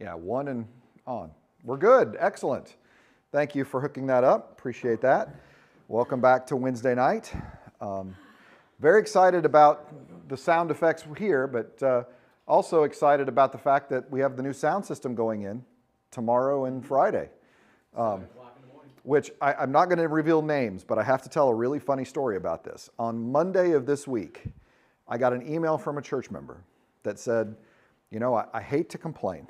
Yeah, one and on. We're good. Excellent. Thank you for hooking that up. Appreciate that. Welcome back to Wednesday night. Very excited about the sound effects here, but also excited about the fact that we have the new sound system going in tomorrow and Friday. Which I'm not going to reveal names, but I have to tell a really funny story about this. On Monday of this week, I got an email from a church member that said, you know, I hate to complain,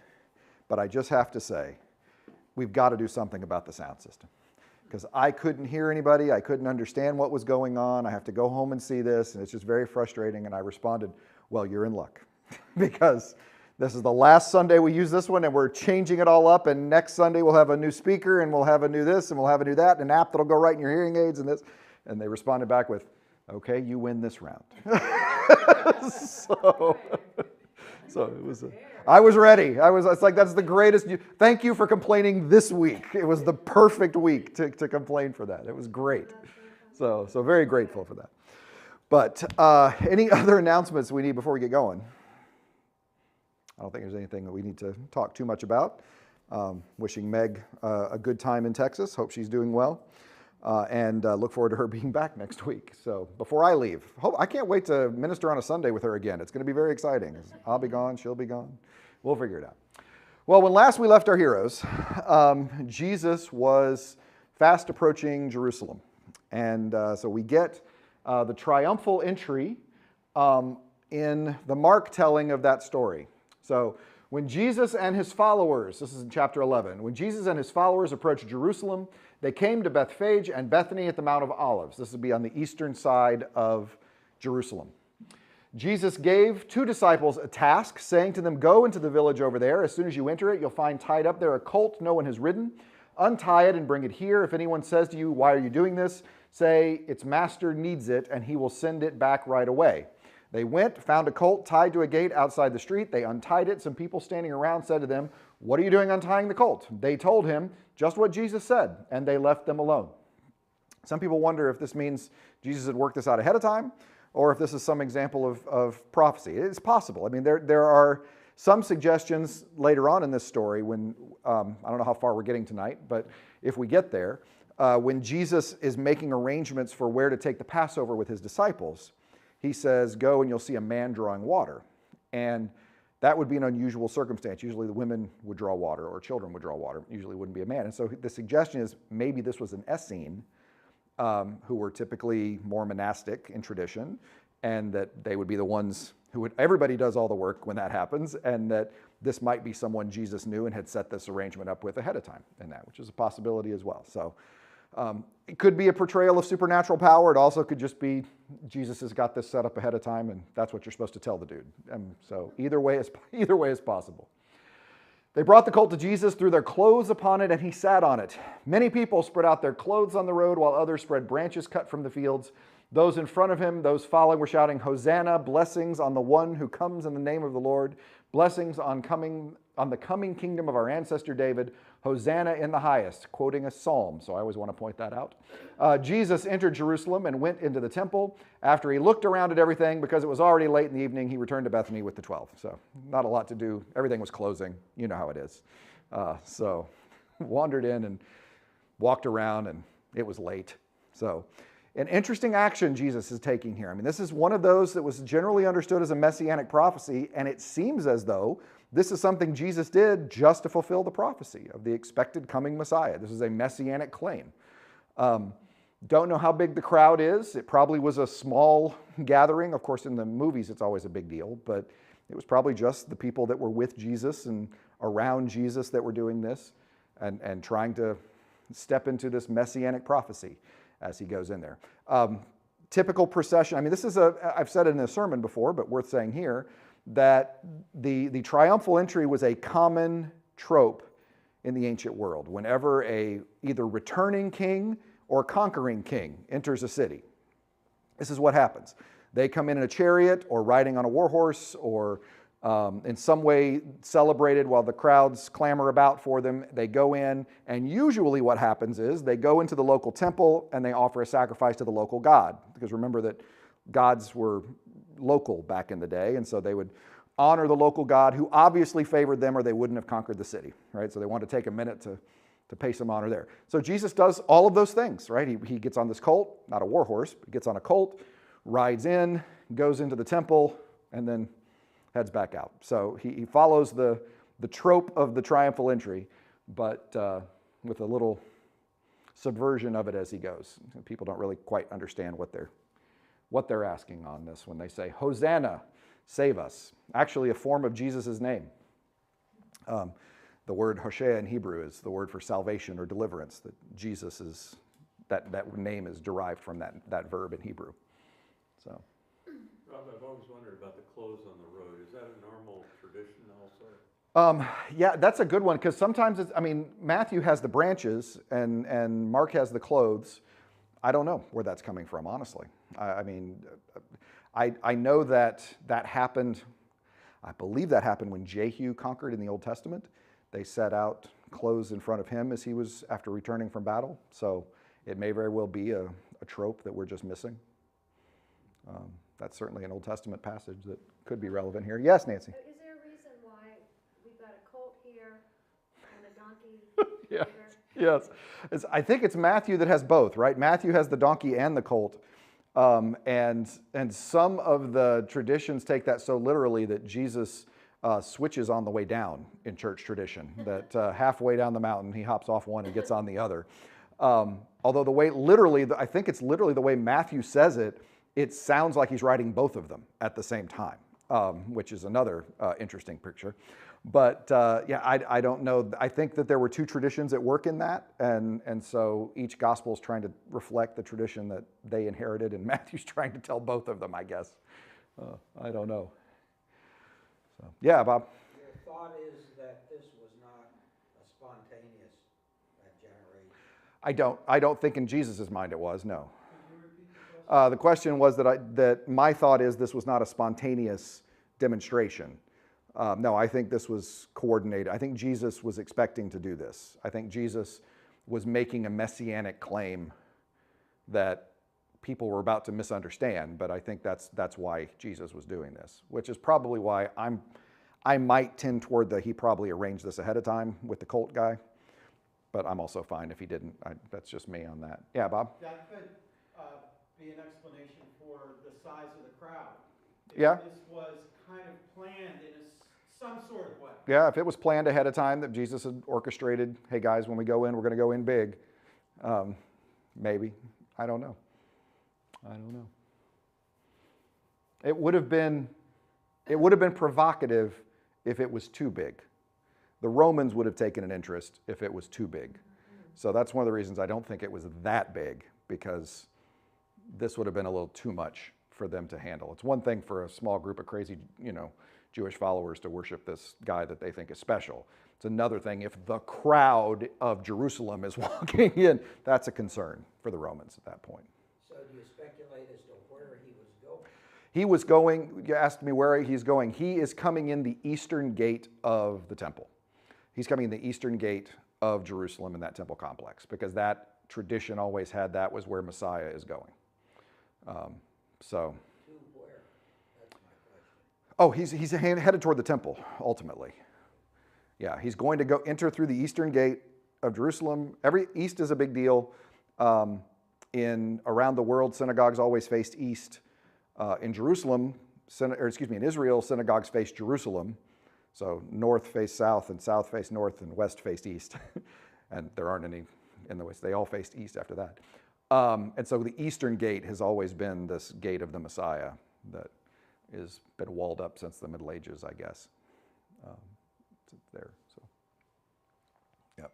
but I just have to say, we've got to do something about the sound system. Because I couldn't hear anybody, I couldn't understand what was going on, I have to go home and see this, and it's just very frustrating. And I responded, well, you're in luck, because this is the last Sunday we use this one, and we're changing it all up, and next Sunday we'll have a new speaker, and we'll have a new this, and we'll have a new that, and an app that'll go right in your hearing aids, and this. And they responded back with, okay, you win this round. So it was, I was ready. It's like, that's the greatest. Thank you for complaining this week. It was the perfect week to complain for that. It was great. So very grateful for that. But any other announcements we need before we get going? I don't think there's anything that we need to talk too much about. Wishing Meg a good time in Texas. Hope she's doing well. And look forward to her being back next week. So before I leave, I can't wait to minister on a Sunday with her again. It's going to be very exciting. I'll be gone, she'll be gone. We'll figure it out. Well, when last we left our heroes, Jesus was fast approaching Jerusalem. And so we get the triumphal entry in the Mark telling of that story. So when Jesus and his followers, this is in chapter 11, when Jesus and his followers approached Jerusalem, they came to Bethphage and Bethany at the Mount of Olives. This would be on the eastern side of Jerusalem. Jesus gave two disciples a task, saying to them, go into the village over there. As soon as you enter it, you'll find tied up there a colt no one has ridden. Untie it and bring it here. If anyone says to you, why are you doing this? Say, its master needs it, and he will send it back right away. They went, found a colt tied to a gate outside the street. They untied it. Some people standing around said to them, what are you doing untying the colt? They told him just what Jesus said, and they left them alone. Some people wonder if this means Jesus had worked this out ahead of time, or if this is some example of prophecy. It's possible. I mean, there are some suggestions later on in this story when, I don't know how far we're getting tonight, but if we get there, when Jesus is making arrangements for where to take the Passover with his disciples, he says, go and you'll see a man drawing water. And that would be an unusual circumstance. Usually the women would draw water or children would draw water. Usually it wouldn't be a man. And so the suggestion is maybe this was an Essene who were typically more monastic in tradition, and that they would be the ones who would, everybody does all the work when that happens, and that this might be someone Jesus knew and had set this arrangement up with ahead of time in that, which is a possibility as well. So it could be a portrayal of supernatural power. It also could just be Jesus has got this set up ahead of time, and that's what you're supposed to tell the dude. And so either way is possible. They brought the colt to Jesus, threw their clothes upon it, and he sat on it. Many people spread out their clothes on the road, while others spread branches cut from the fields. Those in front of him, those following, were shouting, Hosanna, blessings on the one who comes in the name of the Lord, blessings on the coming kingdom of our ancestor David, Hosanna in the highest, quoting a psalm, so I always want to point that out. Jesus entered Jerusalem and went into the temple. After he looked around at everything, because it was already late in the evening, he returned to Bethany with the 12. So not a lot to do. Everything was closing. You know how it is. So wandered in and walked around, and it was late. So an interesting action Jesus is taking here. I mean, this is one of those that was generally understood as a messianic prophecy, and it seems as though this is something Jesus did just to fulfill the prophecy of the expected coming Messiah. This is a messianic claim. Don't know how big the crowd is. It probably was a small gathering. Of course, in the movies, it's always a big deal, but it was probably just the people that were with Jesus and around Jesus that were doing this and trying to step into this messianic prophecy as he goes in there. Typical procession. I mean, this is I've said it in a sermon before, but worth saying here, that the triumphal entry was a common trope in the ancient world. Whenever a either returning king or conquering king enters a city, this is what happens. They come in a chariot or riding on a war horse or in some way celebrated while the crowds clamor about for them. They go in, and usually what happens is they go into the local temple and they offer a sacrifice to the local god. Because remember that gods were local back in the day, and so they would honor the local god who obviously favored them or they wouldn't have conquered the city, right? So they want to take a minute to pay some honor there. So Jesus does all of those things, right? He gets on this colt, not a war horse, but gets on a colt, rides in, goes into the temple, and then heads back out. So he follows the trope of the triumphal entry, but with a little subversion of it as he goes. People don't really quite understand what they're asking on this when they say, Hosanna, save us. Actually a form of Jesus' name. The word Hoshea in Hebrew is the word for salvation or deliverance. That Jesus is, that name is derived from that verb in Hebrew. So, Rob, I've always wondered about the clothes on the road. Is that a normal tradition also? Yeah, that's a good one because sometimes Matthew has the branches and Mark has the clothes. I don't know where that's coming from, honestly. I know that happened. I believe that happened when Jehu conquered in the Old Testament. They set out clothes in front of him as he was after returning from battle. So it may very well be a trope that we're just missing. That's certainly an Old Testament passage that could be relevant here. Yes, Nancy? Is there a reason why we've got a colt here and a donkey Yeah. later? Yes. I think it's Matthew that has both, right? Matthew has the donkey and the colt. And some of the traditions take that so literally that Jesus switches on the way down in church tradition, that halfway down the mountain, he hops off one and gets on the other. Although the way literally, I think it's literally the way Matthew says it, it sounds like he's riding both of them at the same time, which is another interesting picture. But yeah, I don't know. I think that there were two traditions at work in that, and so each gospel is trying to reflect the tradition that they inherited, and Matthew's trying to tell both of them, I guess. I don't know. So, yeah, Bob? Your thought is that this was not a spontaneous generation? I don't think in Jesus' mind it was, no. Could you repeat the question? The question was that my thought is this was not a spontaneous demonstration. No, I think this was coordinated. I think Jesus was expecting to do this. I think Jesus was making a messianic claim that people were about to misunderstand, but I think that's why Jesus was doing this, which is probably why I might tend toward he probably arranged this ahead of time with the cult guy, but I'm also fine if he didn't. That's just me on that. Yeah, Bob? That could be an explanation for the size of the crowd. If Yeah. this was kind of planned in some sort of way. Yeah, if it was planned ahead of time that Jesus had orchestrated, hey guys, when we go in, we're going to go in big. Maybe. I don't know. It would have been provocative if it was too big. The Romans would have taken an interest if it was too big. So that's one of the reasons I don't think it was that big, because this would have been a little too much for them to handle. It's one thing for a small group of crazy, Jewish followers to worship this guy that they think is special. It's another thing if the crowd of Jerusalem is walking in. That's a concern for the Romans at that point. So do you speculate as to where he was going? He was going, you asked me where he's going. He is coming in the eastern gate of the temple. He's coming in the eastern gate of Jerusalem in that temple complex, because that tradition always had that was where Messiah is going. So. To where? That's my question. Oh, he's headed toward the temple, ultimately. Yeah, he's going to go enter through the eastern gate of Jerusalem. East is a big deal. Around the world, synagogues always faced east. In Israel, synagogues faced Jerusalem. So north faced south, and south faced north, and west faced east. And there aren't any in the west. They all faced east after that. And so the eastern gate has always been this gate of the Messiah that has been walled up since the Middle Ages, I guess. It's there. So, yep.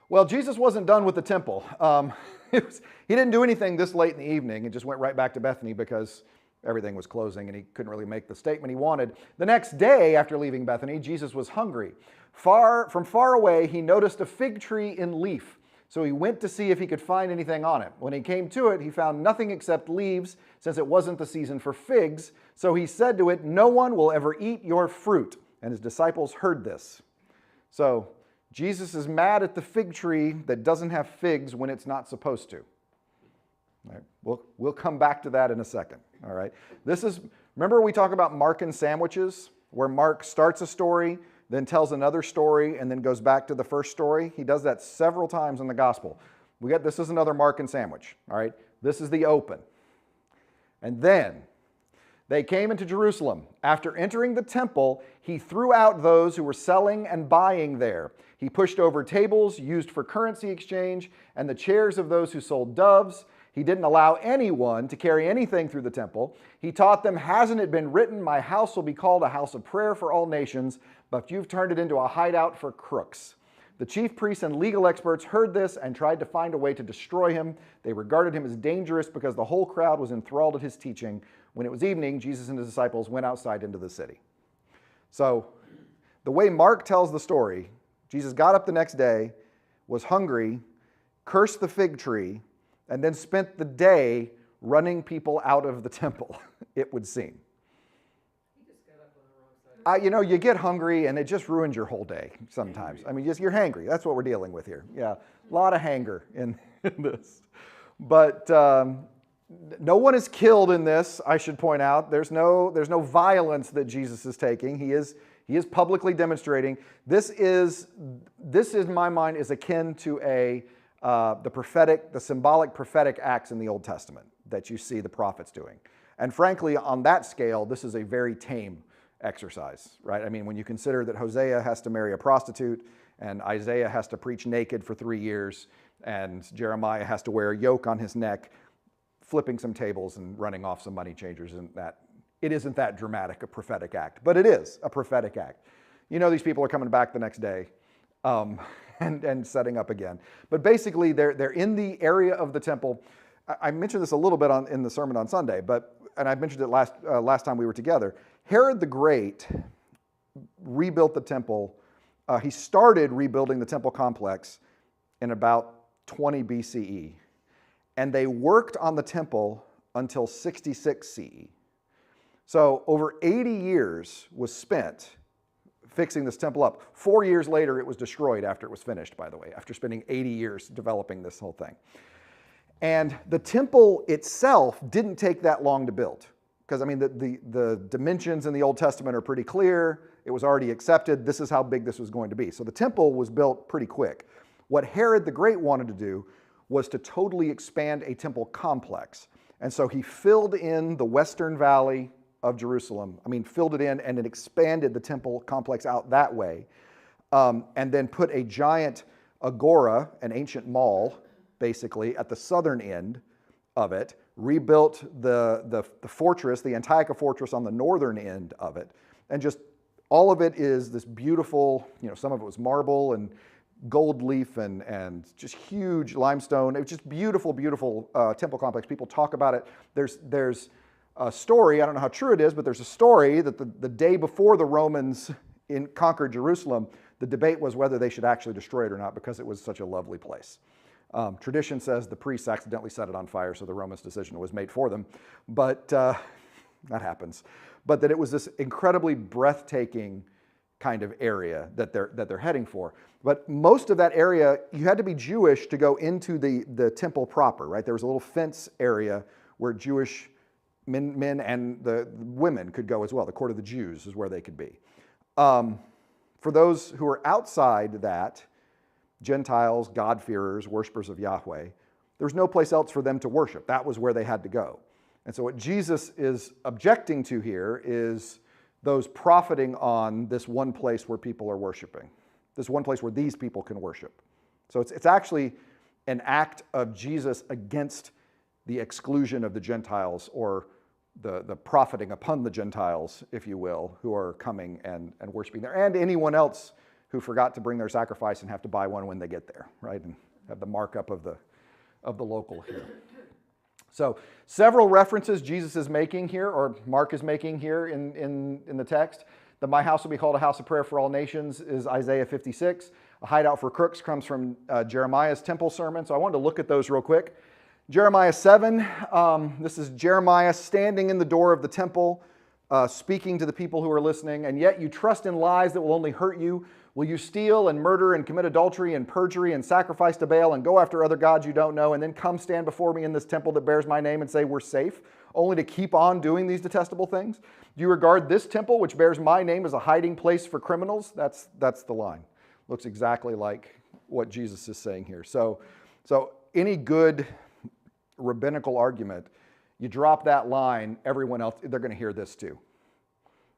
Well, Jesus wasn't done with the temple. He didn't do anything this late in the evening and just went right back to Bethany because everything was closing and he couldn't really make the statement he wanted. The next day after leaving Bethany, Jesus was hungry. From far away, he noticed a fig tree in leaf. So he went to see if he could find anything on it. When he came to it, he found nothing except leaves, since it wasn't the season for figs. So he said to it, "No one will ever eat your fruit." And his disciples heard this. So Jesus is mad at the fig tree that doesn't have figs when it's not supposed to. All right. We'll come back to that in a second. All right. This is Remember we talk about Markan sandwiches, where Mark starts a story, then tells another story, and then goes back to the first story? He does that several times in the gospel. This is another Markan sandwich, all right? This is the open. And then they came into Jerusalem. After entering the temple, he threw out those who were selling and buying there. He pushed over tables used for currency exchange and the chairs of those who sold doves. He didn't allow anyone to carry anything through the temple. He taught them, "Hasn't it been written, my house will be called a house of prayer for all nations, but you've turned it into a hideout for crooks." The chief priests and legal experts heard this and tried to find a way to destroy him. They regarded him as dangerous because the whole crowd was enthralled at his teaching. When it was evening, Jesus and his disciples went outside into the city. So the way Mark tells the story, Jesus got up the next day, was hungry, cursed the fig tree, and then spent the day running people out of the temple, it would seem. You get hungry and it just ruins your whole day sometimes. I mean, you're hangry. That's what we're dealing with here. Yeah, a lot of hanger in this. But no one is killed in this, I should point out. There's no violence that Jesus is taking. He is publicly demonstrating. This in my mind is akin to the symbolic prophetic acts in the Old Testament that you see the prophets doing. And frankly, on that scale, this is a very tame exercise, right? I mean, when you consider that Hosea has to marry a prostitute and Isaiah has to preach naked for 3 years and Jeremiah has to wear a yoke on his neck, flipping some tables and running off some money changers, it isn't that dramatic a prophetic act, but it is a prophetic act. These people are coming back the next day and setting up again. But basically, they're in the area of the temple. I mentioned this a little bit in the sermon on Sunday, and I mentioned it last time we were together. Herod the Great rebuilt the temple. He started rebuilding the temple complex in about 20 BCE. And they worked on the temple until 66 CE. So over 80 years was spent fixing this temple up. 4 years later, it was destroyed after it was finished, by the way, after spending 80 years developing this whole thing. And the temple itself didn't take that long to build. Because, I mean, the dimensions in the Old Testament are pretty clear. It was already accepted. This is how big this was going to be. So the temple was built pretty quick. What Herod the Great wanted to do was to totally expand a temple complex. And so he filled in the western valley of Jerusalem. Filled it in and it expanded the temple complex out that way. And then put a giant agora, an ancient mall, basically, at the southern end of it. Rebuilt the fortress, the Antiochia fortress on the northern end of it. And just all of it is this beautiful, some of it was marble and gold leaf and just huge limestone. It was just beautiful, beautiful temple complex. People talk about it. There's a story, I don't know how true it is, but there's a story that the day before the Romans conquered Jerusalem, the debate was whether they should actually destroy it or not because it was such a lovely place. Tradition says the priests accidentally set it on fire, so the Romans' decision was made for them. But that happens. But that it was this incredibly breathtaking kind of area that they're heading for. But most of that area, you had to be Jewish to go into the temple proper, right? There was a little fence area where Jewish men and the women could go as well. The court of the Jews is where they could be. For those who are outside that, Gentiles, God-fearers, worshipers of Yahweh, there's no place else for them to worship. That was where they had to go. And so what Jesus is objecting to here is those profiting on this one place where people are worshiping, this one place where these people can worship. So it's actually an act of Jesus against the exclusion of the Gentiles or the profiting upon the Gentiles, if you will, who are coming and worshiping there, and anyone else who forgot to bring their sacrifice and have to buy one when they get there, right? And have the markup of the local here. So several references Jesus is making here, or Mark is making here in the text. The "My house will be called a house of prayer for all nations" is Isaiah 56. A hideout for crooks comes from Jeremiah's temple sermon. So I wanted to look at those real quick. Jeremiah 7, this is Jeremiah standing in the door of the temple, speaking to the people who are listening. "And yet you trust in lies that will only hurt you. Will you steal and murder and commit adultery and perjury and sacrifice to Baal and go after other gods you don't know and then come stand before me in this temple that bears my name and say we're safe, only to keep on doing these detestable things? Do you regard this temple which bears my name as a hiding place for criminals? That's the line. Looks exactly like what Jesus is saying here. So any good rabbinical argument, you drop that line, everyone else, they're going to hear this too.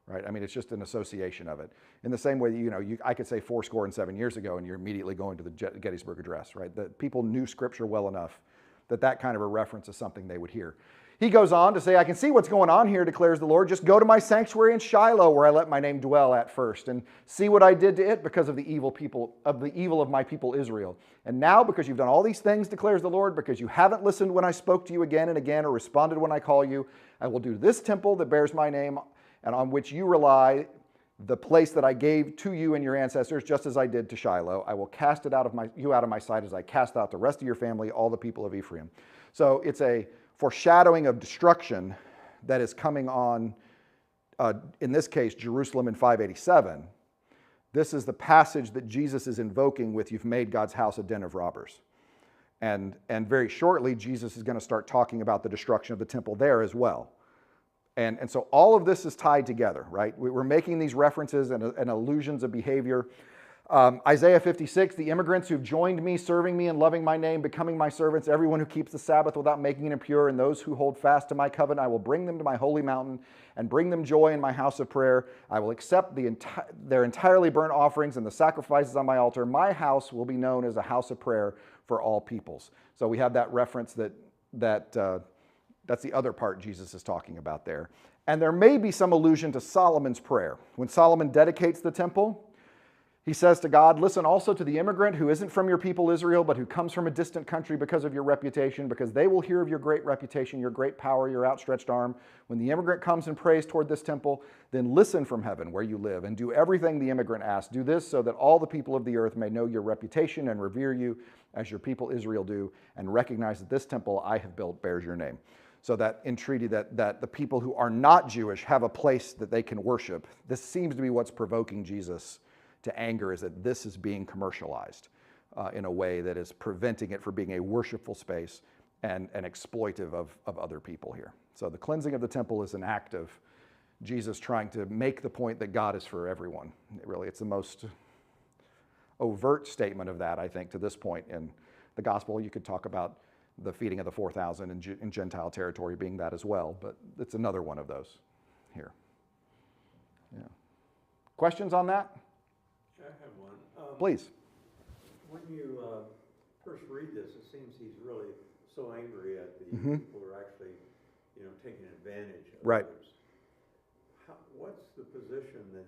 Right? I mean, it's just an association of it. In the same way, I could say 7 years ago, and you're immediately going to the Gettysburg Address, right? That people knew Scripture well enough that kind of a reference is something they would hear. He goes on to say, I can see what's going on here, declares the Lord. Just go to my sanctuary in Shiloh, where I let my name dwell at first, and see what I did to it because of the evil of my people Israel. And now, because you've done all these things, declares the Lord, because you haven't listened when I spoke to you again and again, or responded when I call you, I will do this temple that bears my name and on which you rely, the place that I gave to you and your ancestors, just as I did to Shiloh. I will cast it out of my sight as I cast out the rest of your family, all the people of Ephraim. So it's a foreshadowing of destruction that is coming on, in this case, Jerusalem in 587. This is the passage that Jesus is invoking with, you've made God's house a den of robbers. And very shortly, Jesus is going to start talking about the destruction of the temple there as well. And so all of this is tied together, right? We're making these references and allusions of behavior. Isaiah 56, the immigrants who've joined me, serving me and loving my name, becoming my servants, everyone who keeps the Sabbath without making it impure, and those who hold fast to my covenant, I will bring them to my holy mountain and bring them joy in my house of prayer. I will accept their entirely burnt offerings and the sacrifices on my altar. My house will be known as a house of prayer for all peoples. So we have that reference that's the other part Jesus is talking about there. And there may be some allusion to Solomon's prayer. When Solomon dedicates the temple, he says to God, listen also to the immigrant who isn't from your people Israel, but who comes from a distant country because of your reputation, because they will hear of your great reputation, your great power, your outstretched arm. When the immigrant comes and prays toward this temple, then listen from heaven where you live and do everything the immigrant asks. Do this so that all the people of the earth may know your reputation and revere you as your people Israel do, and recognize that this temple I have built bears your name. So that entreaty that the people who are not Jewish have a place that they can worship. This seems to be what's provoking Jesus to anger, is that this is being commercialized in a way that is preventing it from being a worshipful space and exploitive of other people here. So the cleansing of the temple is an act of Jesus trying to make the point that God is for everyone. It's the most overt statement of that, I think, to this point in the gospel. You could talk about the feeding of the 4,000 in Gentile territory being that as well, but it's another one of those here. Yeah. Questions on that? I have one. Please. When you first read this, it seems he's really so angry at the Mm-hmm. people who are actually, taking advantage of Right. others. What's the position that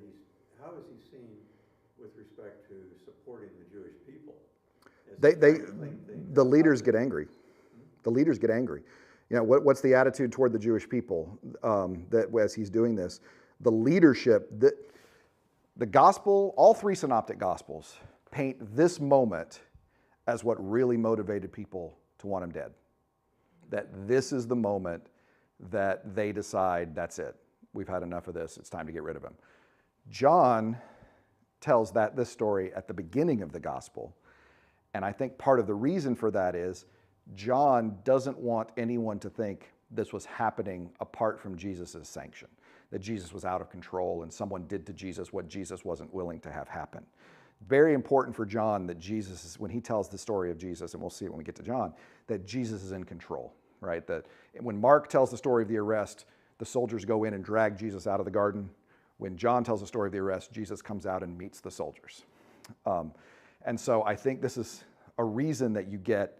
how is he seen with respect to supporting the Jewish people? The leaders get angry. The leaders get angry. What's the attitude toward the Jewish people that as he's doing this? The leadership, the gospel, all three synoptic gospels paint this moment as what really motivated people to want him dead. That this is the moment that they decide, that's it. We've had enough of this. It's time to get rid of him. John tells this story at the beginning of the gospel. And I think part of the reason for that is John doesn't want anyone to think this was happening apart from Jesus' sanction, that Jesus was out of control and someone did to Jesus what Jesus wasn't willing to have happen. Very important for John that Jesus, when he tells the story of Jesus, and we'll see it when we get to John, that Jesus is in control, right? That when Mark tells the story of the arrest, the soldiers go in and drag Jesus out of the garden. When John tells the story of the arrest, Jesus comes out and meets the soldiers. And so I think this is a reason that you get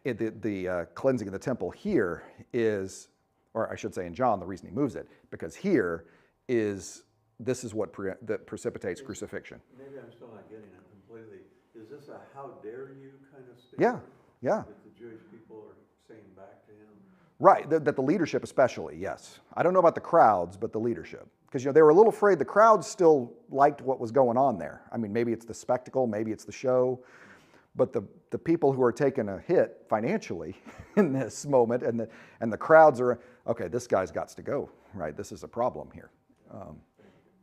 the cleansing of the temple here is, or I should say in John, the reason he moves it, because here is, this is what that precipitates crucifixion. Maybe I'm still not getting it completely. Is this a how dare you kind of statement? Yeah. That the Jewish people are saying back to him? Right, that the leadership especially, yes. I don't know about the crowds, but the leadership. Because they were a little afraid. The crowds still liked what was going on there. I mean, maybe it's the spectacle, maybe it's the show. But the people who are taking a hit financially in this moment, and the crowds are, okay, this guy's got to go, right? This is a problem here.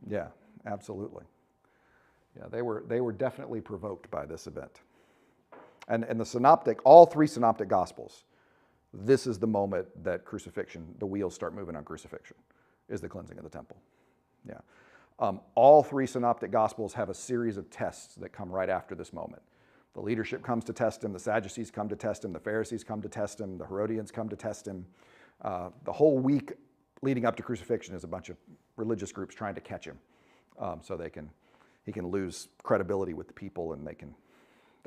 Yeah, absolutely. Yeah, they were definitely provoked by this event. And all three synoptic gospels, this is the moment that crucifixion, the wheels start moving on crucifixion, is the cleansing of the temple. Yeah. All three synoptic gospels have a series of tests that come right after this moment. The leadership comes to test him, the Sadducees come to test him, the Pharisees come to test him, the Herodians come to test him. The whole week leading up to crucifixion is a bunch of religious groups trying to catch him, so he can lose credibility with the people and they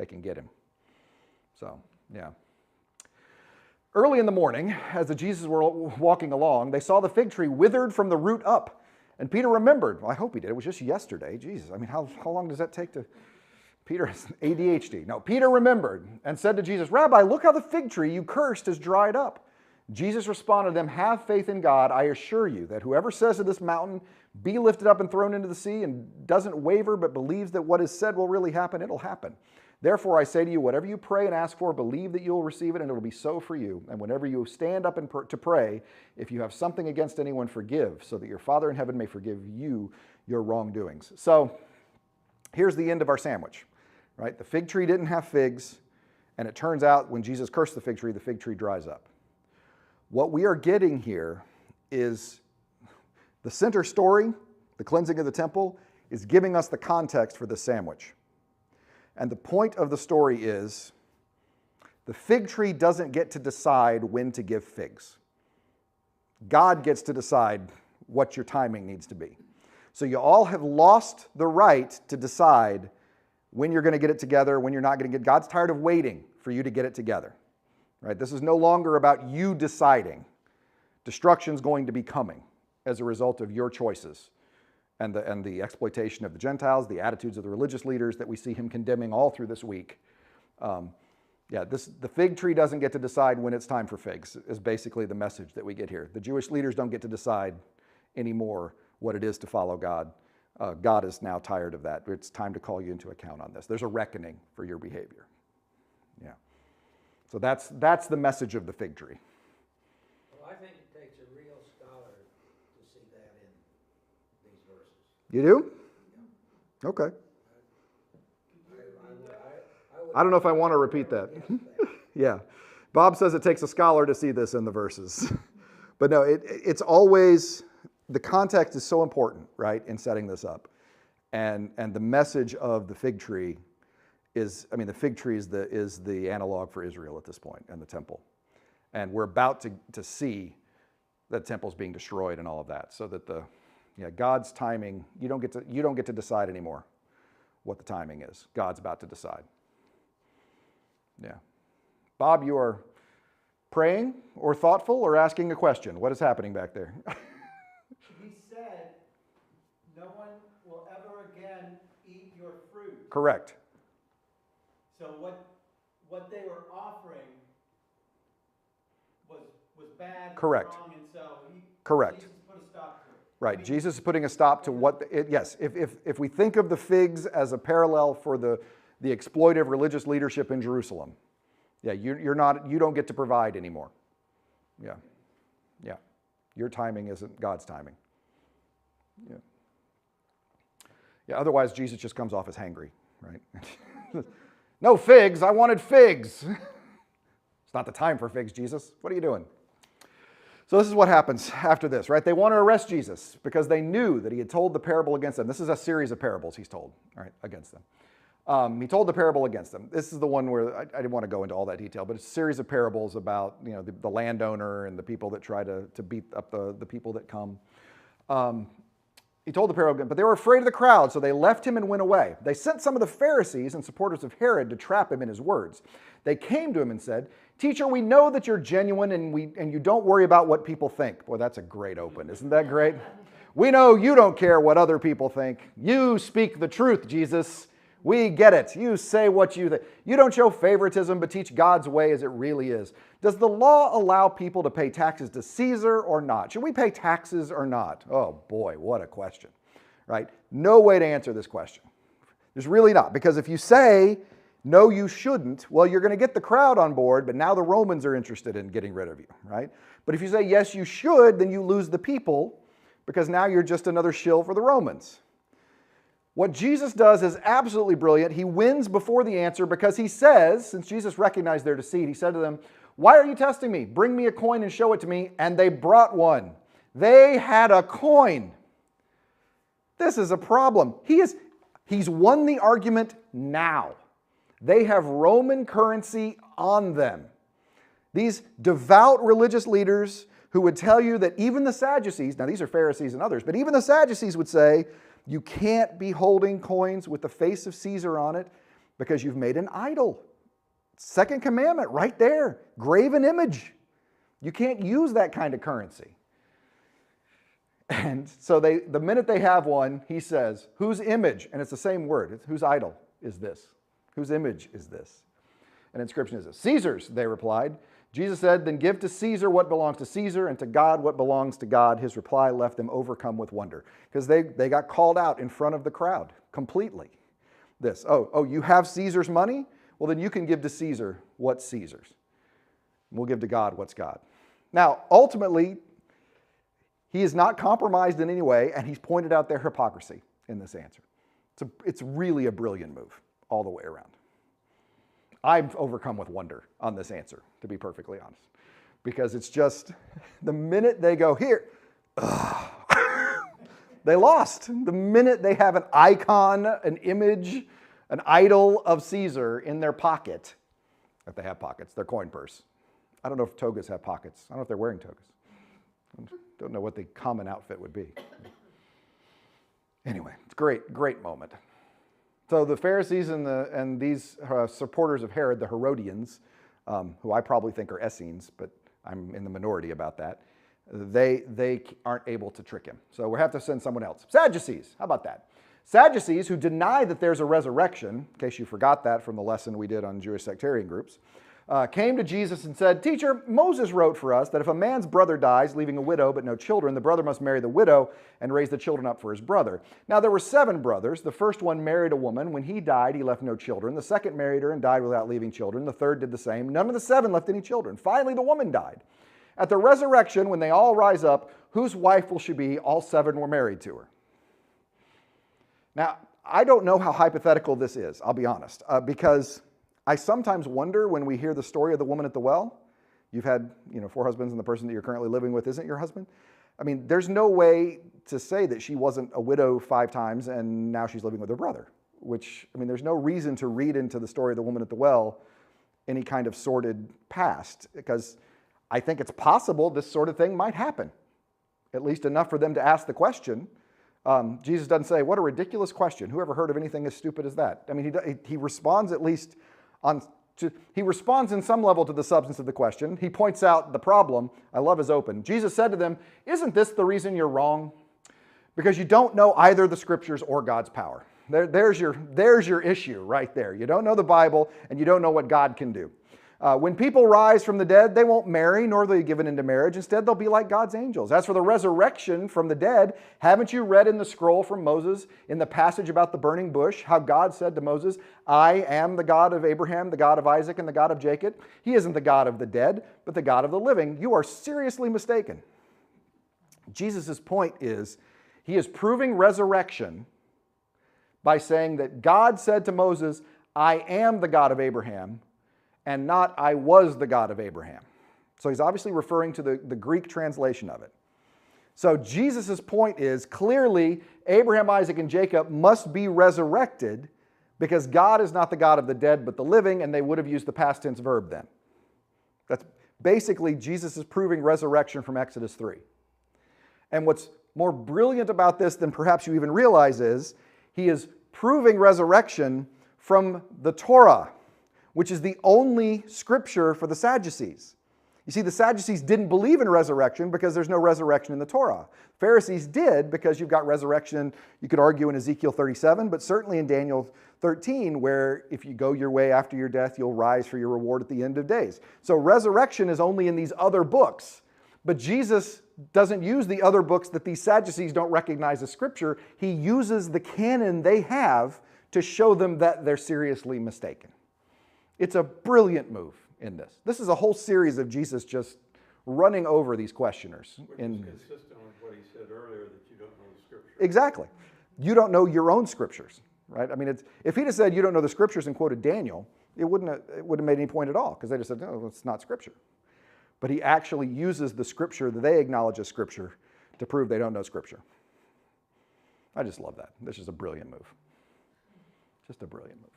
can get him. So, yeah. Early in the morning, as the Jesus were walking along, they saw the fig tree withered from the root up. And Peter remembered. Well, I hope he did. It was just yesterday. Jesus, I mean, how long does that take to... Peter has ADHD. No, Peter remembered and said to Jesus, "Rabbi, look how the fig tree you cursed has dried up." Jesus responded to them, "Have faith in God. I assure you that whoever says to this mountain, be lifted up and thrown into the sea, and doesn't waver but believes that what is said will really happen, it'll happen. Therefore, I say to you, whatever you pray and ask for, believe that you'll receive it, and it'll be so for you. And whenever you stand up to pray, if you have something against anyone, forgive, so that your Father in heaven may forgive you your wrongdoings." So here's the end of our sandwich, right? The fig tree didn't have figs, and it turns out when Jesus cursed the fig tree dries up. What we are getting here is the center story, the cleansing of the temple, is giving us the context for this sandwich. And the point of the story is the fig tree doesn't get to decide when to give figs. God gets to decide what your timing needs to be. So you all have lost the right to decide when you're going to get it together, when you're not going to get it. God's tired of waiting for you to get it together. Right? This is no longer about you deciding. Destruction's going to be coming as a result of your choices and the exploitation of the Gentiles, the attitudes of the religious leaders that we see him condemning all through this week. The fig tree doesn't get to decide when it's time for figs, is basically the message that we get here. The Jewish leaders don't get to decide anymore what it is to follow God. God is now tired of that. It's time to call you into account on this. There's a reckoning for your behavior. Yeah. So that's the message of the fig tree. Well, I think it takes a real scholar to see that in these verses. You do? Yeah. Okay. I don't know if I want to repeat that. Yeah. Bob says it takes a scholar to see this in the verses. But no, it's always, the context is so important, right, in setting this up. And the message of the fig tree is, the fig tree is the analog for Israel at this point and the temple. And we're about to see that temple's being destroyed and all of that. So that God's timing, you don't get to decide anymore what the timing is. God's about to decide. Yeah. Bob, you are praying or thoughtful or asking a question. What is happening back there? He said, "No one will ever again eat your fruit." Correct. So what they were offering was bad, Correct. wrong, and so Correct. Jesus put a stop to it. Right. Jesus is putting a stop to what, yes, if we think of the figs as a parallel for the exploitive religious leadership in Jerusalem, yeah, you don't get to provide anymore. Yeah. Yeah. Your timing isn't God's timing. Yeah. Yeah, otherwise Jesus just comes off as hangry, right? No figs, I wanted figs. It's not the time for figs, Jesus. What are you doing? So this is what happens after this, right? They want to arrest Jesus because they knew that he had told the parable against them. This is a series of parables he's told, all right, against them. He told the parable against them. This is the one where I didn't want to go into all that detail, but it's a series of parables about the landowner and the people that try to beat up the people that come. He told the parable, but they were afraid of the crowd, so they left him and went away. They sent some of the Pharisees and supporters of Herod to trap him in his words. They came to him and said, "Teacher, we know that you're genuine and you don't worry about what people think." Boy, that's a great open. Isn't that great? "We know you don't care what other people think. You speak the truth, Jesus. We get it. You say what you think. You don't show favoritism, but teach God's way as it really is. Does the law allow people to pay taxes to Caesar or not? Should we pay taxes or not?" Oh boy, what a question, right? No way to answer this question. There's really not, because if you say, no, you shouldn't, well, you're going to get the crowd on board, but now the Romans are interested in getting rid of you, right? But if you say, yes, you should, then you lose the people, because now you're just another shill for the Romans. What Jesus does is absolutely brilliant. He wins before the answer because he says, since Jesus recognized their deceit, he said to them, "Why are you testing me? Bring me a coin and show it to me." And they brought one. They had a coin. This is a problem. He's won the argument now. They have Roman currency on them. These devout religious leaders who would tell you that even the Sadducees, now these are Pharisees and others, but even the Sadducees would say, you can't be holding coins with the face of Caesar on it because you've made an idol. Second commandment right there, graven image. You can't use that kind of currency. And so the minute they have one, he says, whose image, and it's the same word, whose idol is this? Whose image is this? And inscription is this. Caesar's, they replied. Jesus said, then give to Caesar what belongs to Caesar and to God what belongs to God. His reply left them overcome with wonder because they got called out in front of the crowd completely. This, oh, you have Caesar's money? Well, then you can give to Caesar what's Caesar's. We'll give to God what's God. Now, ultimately, he is not compromised in any way, and he's pointed out their hypocrisy in this answer. It's really a brilliant move all the way around. I'm overcome with wonder on this answer, to be perfectly honest, because it's just the minute they go here, they lost. The minute they have an icon, an image, an idol of Caesar in their pocket, if they have pockets, their coin purse. I don't know if togas have pockets. I don't know if they're wearing togas. I don't know what the common outfit would be. Anyway, it's great, great moment. So the Pharisees and these supporters of Herod, the Herodians, who I probably think are Essenes, but I'm in the minority about that, they aren't able to trick him. So we have to send someone else. Sadducees, how about that? Sadducees, who deny that there's a resurrection, in case you forgot that from the lesson we did on Jewish sectarian groups, came to Jesus and said, "Teacher, Moses wrote for us that if a man's brother dies, leaving a widow but no children, the brother must marry the widow and raise the children up for his brother. Now there were 7 brothers. The first one married a woman. When he died, he left no children. The second married her and died without leaving children. The third did the same. None of the 7 left any children. Finally, the woman died. At the resurrection, when they all rise up, whose wife will she be? All 7 were married to her." Now, I don't know how hypothetical this is, I'll be honest, because I sometimes wonder when we hear the story of the woman at the well. You've had 4 husbands and the person that you're currently living with isn't your husband. I mean, there's no way to say that she wasn't a widow 5 times and now she's living with her brother, which, I mean, there's no reason to read into the story of the woman at the well any kind of sordid past, because I think it's possible this sort of thing might happen, at least enough for them to ask the question. Jesus doesn't say, "What a ridiculous question. Who ever heard of anything as stupid as that?" I mean, he responds at least he responds in some level to the substance of the question. He points out the problem. I love his open. Jesus said to them, "Isn't this the reason you're wrong? Because you don't know either the scriptures or God's power." There's your issue right there. You don't know the Bible and you don't know what God can do. When people rise from the dead, they won't marry, nor will they be given into marriage. Instead, they'll be like God's angels. As for the resurrection from the dead, haven't you read in the scroll from Moses, in the passage about the burning bush, how God said to Moses, "I am the God of Abraham, the God of Isaac, and the God of Jacob"? He isn't the God of the dead, but the God of the living. You are seriously mistaken. Jesus' point is, he is proving resurrection by saying that God said to Moses, "I am the God of Abraham," and not "I was the God of Abraham." So he's obviously referring to the Greek translation of it. So Jesus' point is, clearly Abraham, Isaac, and Jacob must be resurrected because God is not the God of the dead but the living, and they would have used the past tense verb then. That's basically Jesus is proving resurrection from Exodus 3. And what's more brilliant about this than perhaps you even realize is he is proving resurrection from the Torah, which is the only scripture for the Sadducees. You see, the Sadducees didn't believe in resurrection because there's no resurrection in the Torah. Pharisees did because you've got resurrection, you could argue in Ezekiel 37, but certainly in Daniel 13, where if you go your way after your death, you'll rise for your reward at the end of days. So resurrection is only in these other books. But Jesus doesn't use the other books that these Sadducees don't recognize as scripture. He uses the canon they have to show them that they're seriously mistaken. It's a brilliant move in this. This is a whole series of Jesus just running over these questioners. Which is consistent with what he said earlier, that you don't know the scripture. Exactly. you don't know your own scriptures, right? I mean, if he'd have said you don't know the scriptures and quoted Daniel, it wouldn't have made any point at all, because they just said, no, it's not scripture. But he actually uses the scripture that they acknowledge as scripture to prove they don't know scripture. I just love that. This is a brilliant move. Just a brilliant move.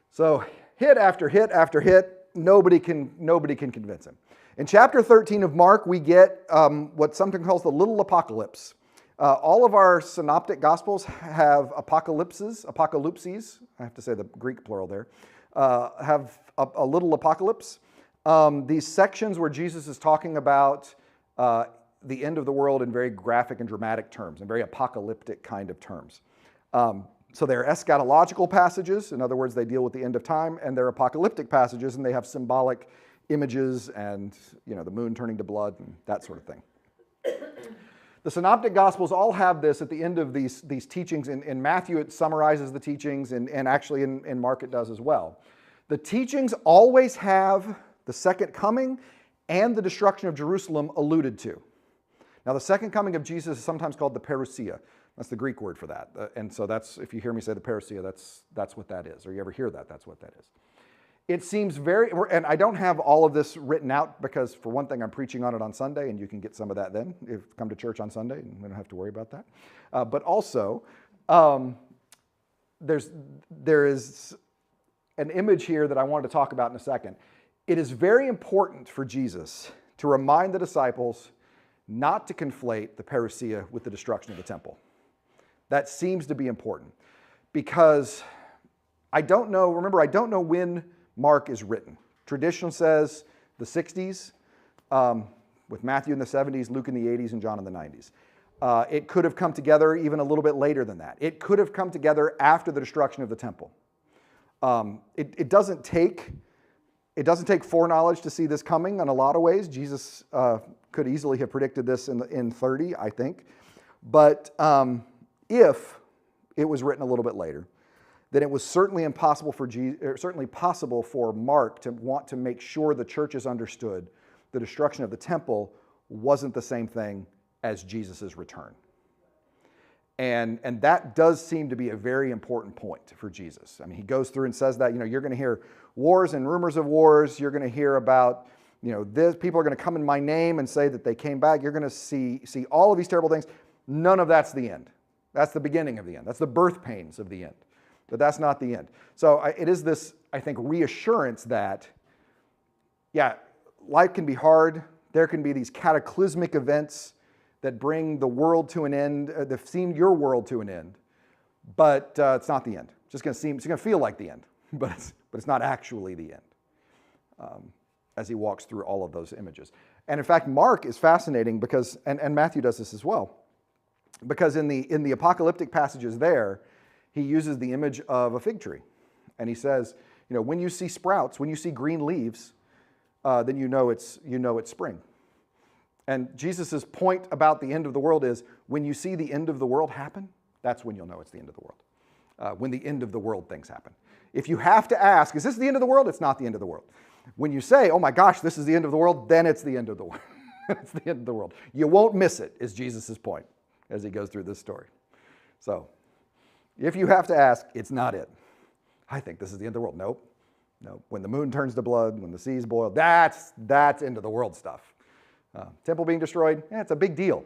So hit after hit after hit, nobody can convince him. In chapter 13 of Mark, we get what something calls the little apocalypse. All of our synoptic gospels have apocalypses, I have to say the Greek plural there, have a little apocalypse. These sections where Jesus is talking about the end of the world in very graphic and dramatic terms, in very apocalyptic kind of terms. So they're eschatological passages, in other words, they deal with the end of time, and they're apocalyptic passages, and they have symbolic images and the moon turning to blood and that sort of thing. The synoptic gospels all have this at the end of these teachings. In Matthew, it summarizes the teachings, and actually in Mark it does as well. The teachings always have the second coming and the destruction of Jerusalem alluded to. Now, the second coming of Jesus is sometimes called the parousia. That's the Greek word for that. And so that's, if you hear me say the parousia, that's what that is. Or you ever hear that, that's what that is. It seems very, and I don't have all of this written out because, for one thing, I'm preaching on it on Sunday, and you can get some of that then. Come to church on Sunday, and we don't have to worry about that. But also, there is an image here that I wanted to talk about in a second. It is very important for Jesus to remind the disciples not to conflate the parousia with the destruction of the temple. That seems to be important because I don't know when Mark is written. Tradition says the 60s, with Matthew in the 70s, Luke in the 80s, and John in the 90s. It could have come together even a little bit later than that. It could have come together after the destruction of the temple. It doesn't take foreknowledge to see this coming in a lot of ways. Jesus could easily have predicted this in 30, I think. But if it was written a little bit later, then it was certainly possible for Mark to want to make sure the churches understood the destruction of the temple wasn't the same thing as Jesus' return. And that does seem to be a very important point for Jesus. I mean, he goes through and says that, you're going to hear wars and rumors of wars. You're going to hear about, people are going to come in my name and say that they came back. You're going to see all of these terrible things. None of that's the end. That's the beginning of the end. That's the birth pains of the end. But that's not the end. So it is this, I think, reassurance that, life can be hard. There can be these cataclysmic events that bring the world to an end, that seem your world to an end. But it's not the end. It's going to feel like the end, but it's not actually the end, as he walks through all of those images. And in fact, Mark is fascinating because, and Matthew does this as well, because in the apocalyptic passages there, he uses the image of a fig tree. And he says, when you see sprouts, when you see green leaves, then you know it's spring. And Jesus' point about the end of the world is, when you see the end of the world happen, that's when you'll know it's the end of the world. When the end of the world things happen. If you have to ask, is this the end of the world? It's not the end of the world. When you say, oh my gosh, this is the end of the world, then it's the end of the world. It's the end of the world. You won't miss it, is Jesus' point as he goes through this story. So, if you have to ask, it's not it. I think this is the end of the world. Nope. When the moon turns to blood, when the seas boil, that's end of the world stuff. Temple being destroyed, it's a big deal.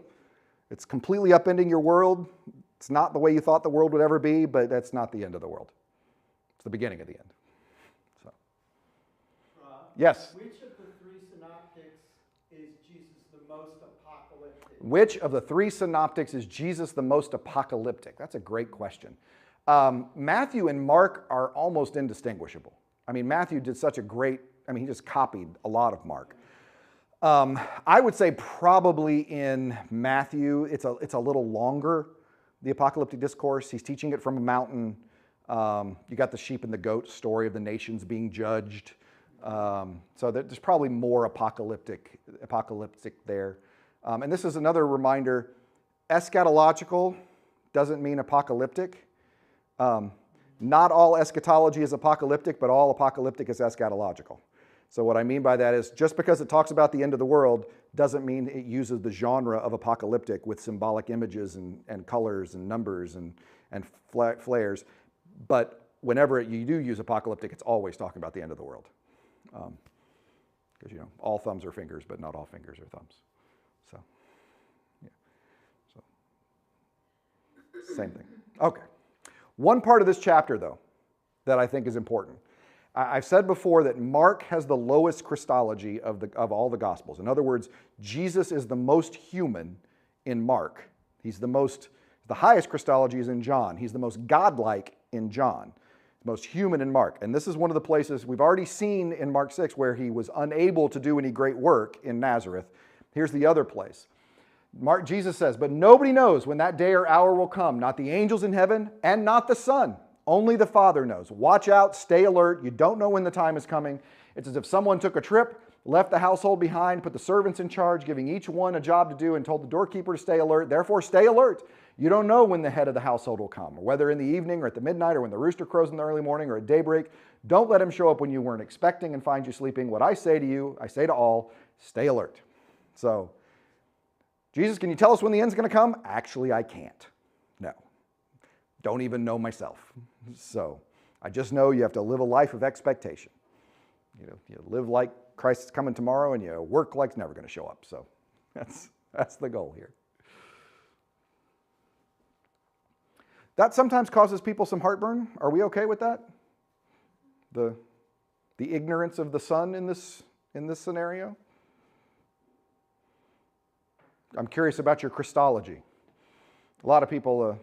It's completely upending your world. It's not the way you thought the world would ever be, but that's not the end of the world. It's the beginning of the end. So, yes? Which of the three synoptics is Jesus the most apocalyptic? Which of the three synoptics is Jesus the most apocalyptic? That's a great question. Matthew and Mark are almost indistinguishable. I mean, Matthew did such a great, he just copied a lot of Mark. I would say probably in Matthew, it's a little longer, the apocalyptic discourse. He's teaching it from a mountain. You got the sheep and the goat story of the nations being judged. So there's probably more apocalyptic there. And this is another reminder, eschatological doesn't mean apocalyptic. Not all eschatology is apocalyptic, but all apocalyptic is eschatological. So what I mean by that is just because it talks about the end of the world doesn't mean it uses the genre of apocalyptic with symbolic images and colors and numbers and flares. But whenever you do use apocalyptic, it's always talking about the end of the world. Because, all thumbs are fingers, but not all fingers are thumbs. So, yeah. So, same thing. Okay. One part of this chapter, though, that I think is important. I've said before that Mark has the lowest Christology of all the Gospels. In other words, Jesus is the most human in Mark. The highest Christology is in John. He's the most godlike in John, the most human in Mark. And this is one of the places we've already seen in Mark 6 where he was unable to do any great work in Nazareth. Here's the other place. Jesus says, "But nobody knows when that day or hour will come, not the angels in heaven and not the Son. Only the Father knows. Watch out, stay alert. You don't know when the time is coming." It's as if someone took a trip, left the household behind, put the servants in charge, giving each one a job to do, and told the doorkeeper to stay alert. Therefore, stay alert. You don't know when the head of the household will come, or whether in the evening or at the midnight or when the rooster crows in the early morning or at daybreak. Don't let him show up when you weren't expecting and find you sleeping. What I say to you, I say to all, stay alert. So, Jesus, can you tell us when the end's going to come? Actually, I can't. No. Don't even know myself. So I just know you have to live a life of expectation. You live like Christ is coming tomorrow, and you work like it's never going to show up. So that's the goal here. That sometimes causes people some heartburn. Are we okay with that? The ignorance of the Son in this scenario? I'm curious about your Christology. A lot of people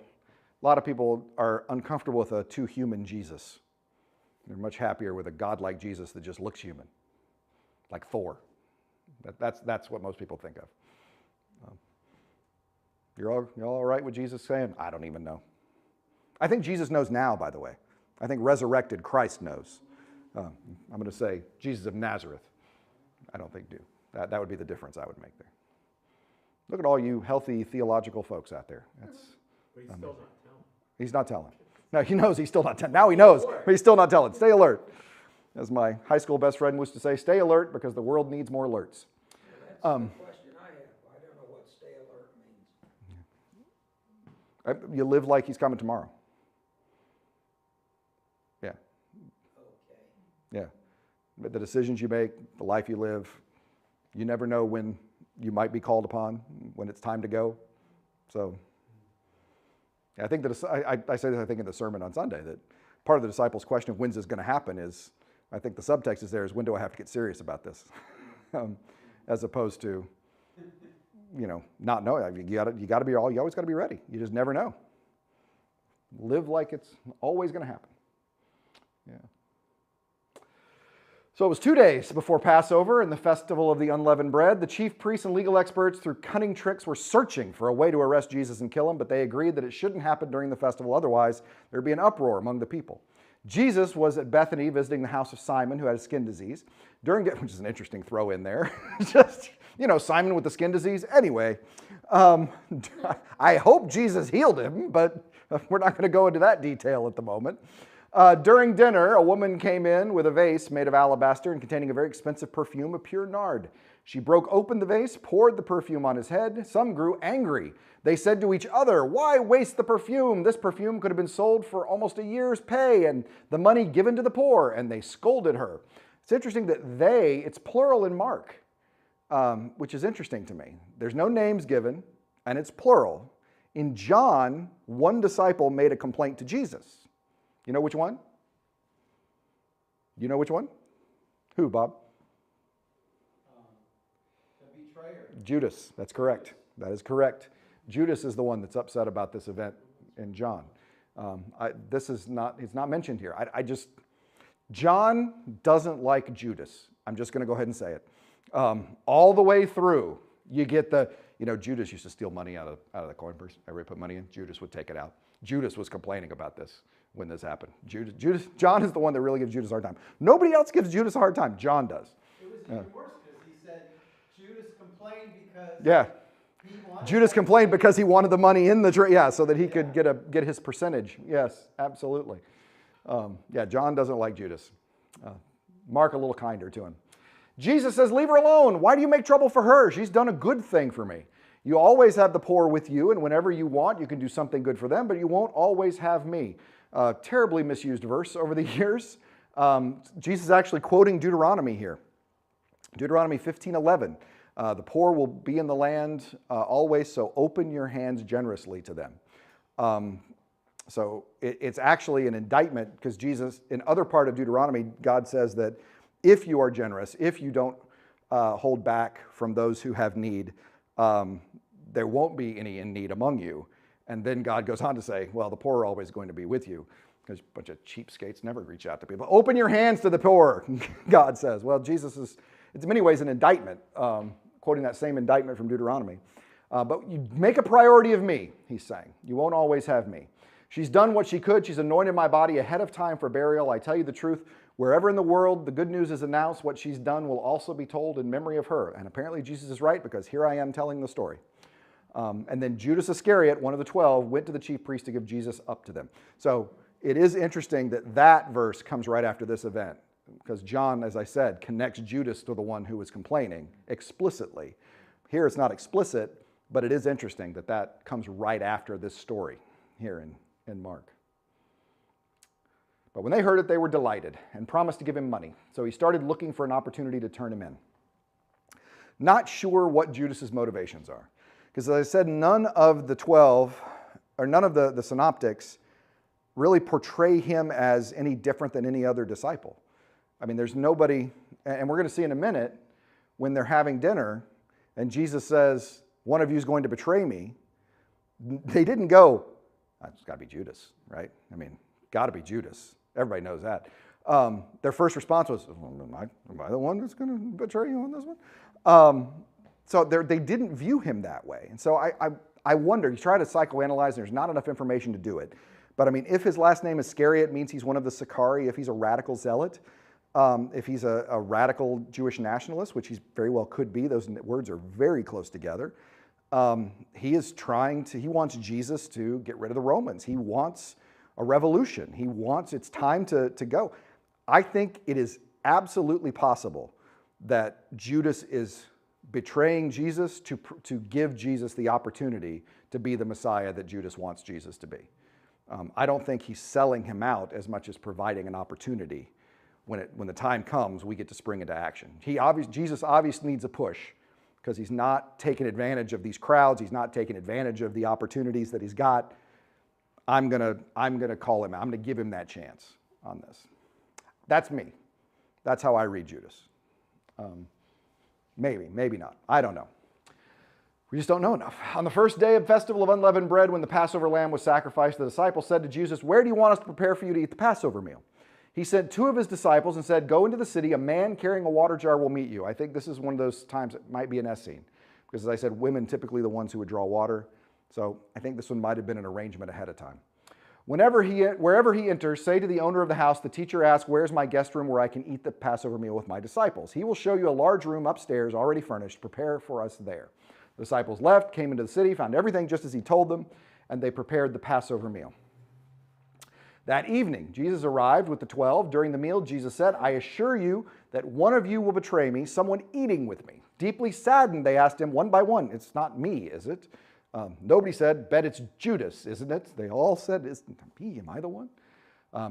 are uncomfortable with a too human Jesus. They're much happier with a godlike Jesus that just looks human, like Thor. That's what most people think of. You're all right with Jesus saying, "I don't even know"? I think Jesus knows now, by the way. I think resurrected Christ knows. I'm going to say Jesus of Nazareth. I don't think do. That would be the difference I would make there. Look at all you healthy theological folks out there. But he's still not telling. He's not telling. No, he knows he's still not telling. Now he knows, but he's still not telling. Stay alert. As my high school best friend used to say, stay alert because the world needs more alerts. That's the question I have. I don't know what stay alert means. You live like he's coming tomorrow. Yeah. Okay. Yeah. But the decisions you make, the life you live, you never know when you might be called upon, when it's time to go. So I think that I say this, I think, in the sermon on Sunday, that part of the disciples' question of when's this going to happen is, I think the subtext is there is, when do I have to get serious about this? As opposed to, not knowing. You always got to be ready. You just never know. Live like it's always going to happen. Yeah. So it was 2 days before Passover and the festival of the unleavened bread. The chief priests and legal experts, through cunning tricks, were searching for a way to arrest Jesus and kill him, but they agreed that it shouldn't happen during the festival, otherwise there'd be an uproar among the people. Jesus was at Bethany visiting the house of Simon, who had a skin disease. Which is an interesting throw in there. Just, Simon with the skin disease. Anyway, I hope Jesus healed him, but we're not going to go into that detail at the moment. During dinner, a woman came in with a vase made of alabaster and containing a very expensive perfume of pure nard. She broke open the vase, poured the perfume on his head. Some grew angry. They said to each other, "Why waste the perfume? This perfume could have been sold for almost a year's pay and the money given to the poor." And they scolded her. It's interesting that it's plural in Mark, which is interesting to me. There's no names given, and it's plural. In John, one disciple made a complaint to Jesus. You know which one? You know which one? Who, Bob? The betrayer. Judas. That's correct. That is correct. Judas is the one that's upset about this event in John. It's not mentioned here. John doesn't like Judas. I'm just going to go ahead and say it. All the way through, you get Judas used to steal money out of the coin purse. Everybody put money in. Judas would take it out. Judas was complaining about this when this happened. John is the one that really gives Judas a hard time. Nobody else gives Judas a hard time. John does. It was even worse because he said Judas complained because he wanted Judas complained because he wanted the money in the so that he could get his percentage. Yes, absolutely. John doesn't like Judas. Mark a little kinder to him. Jesus says, leave her alone. Why do you make trouble for her? She's done a good thing for me. You always have the poor with you, and whenever you want, you can do something good for them, but you won't always have me. Terribly misused verse over the years. Jesus is actually quoting Deuteronomy here. Deuteronomy 15:11. The poor will be in the land always, so open your hands generously to them. So it's actually an indictment, because Jesus, in other part of Deuteronomy, God says that if you are generous, if you don't hold back from those who have need, there won't be any in need among you. And then God goes on to say, well, the poor are always going to be with you, because a bunch of cheapskates never reach out to people. Open your hands to the poor, God says. Well, Jesus is, it's in many ways an indictment, quoting that same indictment from Deuteronomy. But you make a priority of me, he's saying. You won't always have me. She's done what she could. She's anointed my body ahead of time for burial. I tell you the truth, wherever in the world the good news is announced, what she's done will also be told in memory of her. And apparently Jesus is right, because here I am telling the story. And then Judas Iscariot, one of the 12, went to the chief priest to give Jesus up to them. So it is interesting that that verse comes right after this event, because John, as I said, connects Judas to the one who was complaining explicitly. Here it's not explicit, but it is interesting that that comes right after this story here in Mark. But when they heard it, they were delighted and promised to give him money. So he started looking for an opportunity to turn him in. Not sure what Judas's motivations are. Because as I said, none of the 12, or none of the synoptics really portray him as any different than any other disciple. I mean, there's nobody, and we're going to see in a minute, when they're having dinner, and Jesus says, one of you is going to betray me, they didn't go, it's got to be Judas, right? I mean, got to be Judas. Everybody knows that. Their first response was, am I the one that's going to betray you on this one? So they didn't view him that way. And so I wonder, you try to psychoanalyze, and there's not enough information to do it. But I mean, if his last name is Iscariot, it means he's one of the Sicarii, if he's a radical zealot, if he's a radical Jewish nationalist, which he very well could be, those words are very close together. He wants Jesus to get rid of the Romans. He wants a revolution. It's time to go. I think it is absolutely possible that Judas is betraying Jesus to give Jesus the opportunity to be the Messiah that Judas wants Jesus to be. I don't think he's selling him out as much as providing an opportunity. When the time comes, we get to spring into action. Jesus obviously needs a push, because he's not taking advantage of these crowds. He's not taking advantage of the opportunities that he's got. I'm gonna call him out. I'm gonna give him that chance on this. That's me. That's how I read Judas. Maybe not. I don't know. We just don't know enough. On the first day of festival of unleavened bread, when the Passover lamb was sacrificed, the disciples said to Jesus, where do you want us to prepare for you to eat the Passover meal? He sent 2 of his disciples and said, go into the city, a man carrying a water jar will meet you. I think this is one of those times it might be an S scene, because as I said, women typically the ones who would draw water. So I think this one might have been an arrangement ahead of time. Wherever he enters, say to the owner of the house, the teacher asks, where's my guest room where I can eat the Passover meal with my disciples? He will show you a large room upstairs already furnished. Prepare for us there. The disciples left, came into the city, found everything just as he told them, and they prepared the Passover meal. That evening, Jesus arrived with the 12. During the meal, Jesus said, I assure you that one of you will betray me, someone eating with me. Deeply saddened, they asked him one by one, it's not me, is it? Nobody said, bet it's Judas, isn't it? They all said, isn't it me? Am I the one?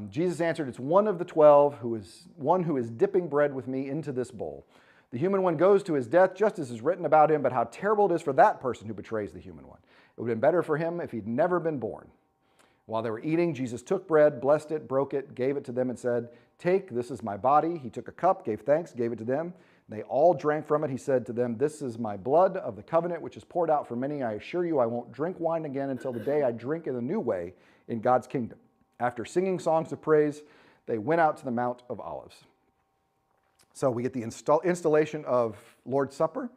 Jesus answered, it's one of the 12, who is dipping bread with me into this bowl. The human one goes to his death, just as is written about him, but how terrible it is for that person who betrays the human one. It would have been better for him if he'd never been born. While they were eating, Jesus took bread, blessed it, broke it, gave it to them, and said, take, this is my body. He took a cup, gave thanks, gave it to them. They all drank from it. He said to them, this is my blood of the covenant, which is poured out for many. I assure you, I won't drink wine again until the day I drink in a new way in God's kingdom. After singing songs of praise, they went out to the Mount of Olives. So we get the installation of Lord's Supper.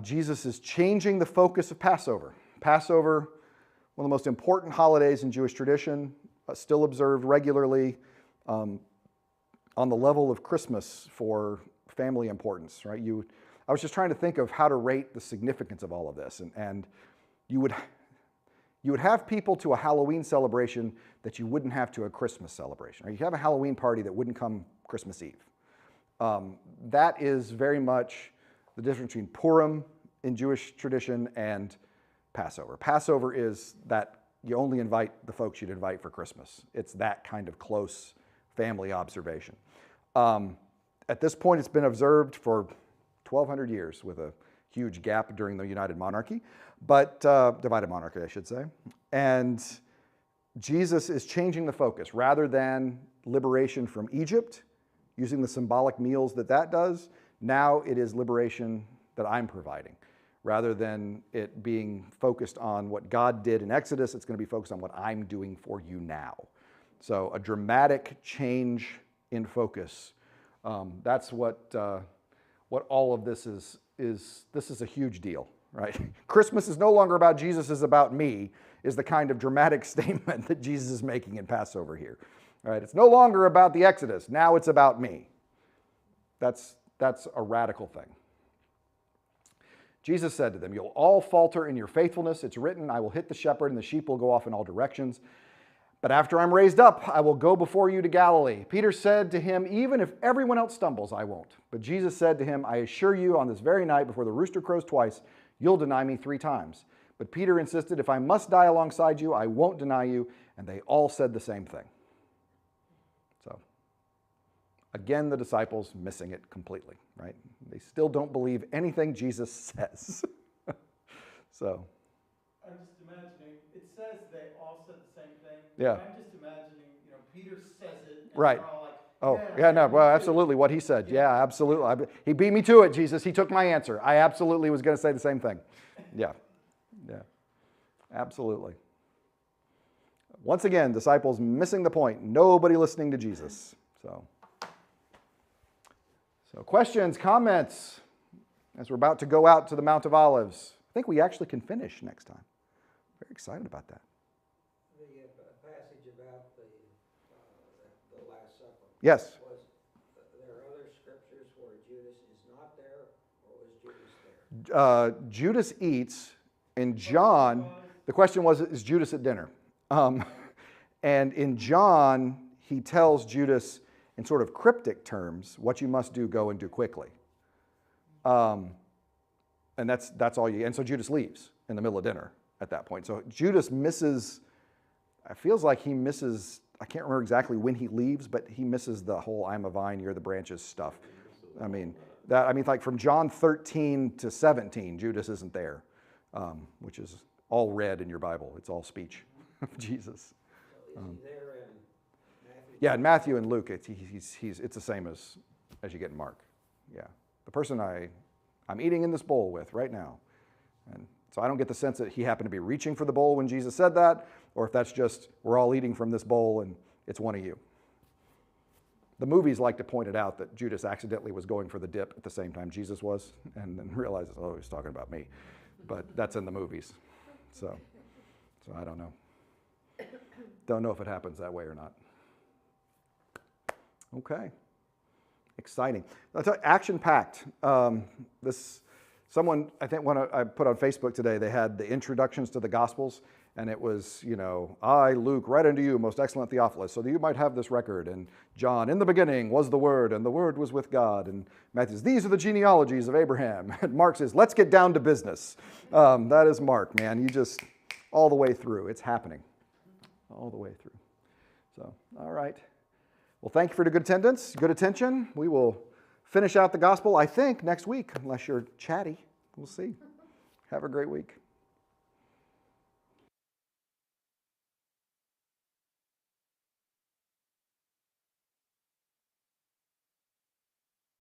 Jesus is changing the focus of Passover. Passover, one of the most important holidays in Jewish tradition, still observed regularly on the level of Christmas for family importance, right? I was just trying to think of how to rate the significance of all of this, and you would have people to a Halloween celebration that you wouldn't have to a Christmas celebration, right? You have a Halloween party that wouldn't come Christmas Eve. That is very much the difference between Purim in Jewish tradition and Passover. Passover is that you only invite the folks you'd invite for Christmas. It's that kind of close family observation. At this point, it's been observed for 1,200 years with a huge gap during the United Monarchy, but divided monarchy, I should say. And Jesus is changing the focus. Rather than liberation from Egypt, using the symbolic meals that does, now it is liberation that I'm providing. Rather than it being focused on what God did in Exodus, it's going to be focused on what I'm doing for you now. So a dramatic change in focus. That's what all of this is. This is a huge deal, right? Christmas is no longer about Jesus, is about me, is the kind of dramatic statement that Jesus is making in Passover here. All right? It's no longer about the Exodus. Now it's about me. That's a radical thing. Jesus said to them, "You'll all falter in your faithfulness. It's written, I will hit the shepherd and the sheep will go off in all directions. But after I'm raised up, I will go before you to Galilee." Peter said to him, "Even if everyone else stumbles, I won't." But Jesus said to him, "I assure you, on this very night, before the rooster crows twice, you'll deny me 3 times. But Peter insisted, "If I must die alongside you, I won't deny you." And they all said the same thing. So, again, the disciples missing it completely, right? They still don't believe anything Jesus says. So. I'm just imagining, it says they all said the same thing. Yeah. I'm just imagining, Peter says it, and Right. they're all like, Oh, yeah, no, well, absolutely, what he said. Yeah, absolutely. He beat me to it, Jesus. He took my answer. I absolutely was going to say the same thing. Yeah, absolutely. Once again, disciples missing the point. Nobody listening to Jesus. So questions, comments, as we're about to go out to the Mount of Olives. I think we actually can finish next time. Very excited about that. The passage about the Last Supper. Yes. Was there other scriptures where Judas is not there, or was Judas there? Judas eats, and John, the question was, is Judas at dinner? And in John, he tells Judas in sort of cryptic terms, what you must do, go and do quickly. And that's all you, and so Judas leaves in the middle of dinner at that point. So Judas misses, it feels like he misses, I can't remember exactly when he leaves, but he misses the whole I'm a vine, you're the branches stuff. I mean, like from John 13 to 17, Judas isn't there, which is all read in your Bible. It's all speech of Jesus. So is he there in Matthew? Yeah, in Matthew and Luke, it's the same as you get in Mark. Yeah, the person I'm eating in this bowl with right now. And so I don't get the sense that he happened to be reaching for the bowl when Jesus said that, or if that's just, we're all eating from this bowl and it's one of you. The movies like to point it out that Judas accidentally was going for the dip at the same time Jesus was, and then realizes, oh, he's talking about me. But that's in the movies. So I don't know. Don't know if it happens that way or not. Okay. Exciting. Action-packed. Someone, I think I put on Facebook today, they had the introductions to the Gospels, and it was, I, Luke, write unto you, most excellent Theophilus, so that you might have this record. And John, in the beginning was the Word, and the Word was with God. And Matthew says, these are the genealogies of Abraham. And Mark says, let's get down to business. That is Mark, man. You just, all the way through. It's happening. All the way through. So, all right. Well, thank you for the good attendance, good attention. We will finish out the gospel, I think, next week, unless you're chatty. We'll see. Have a great week.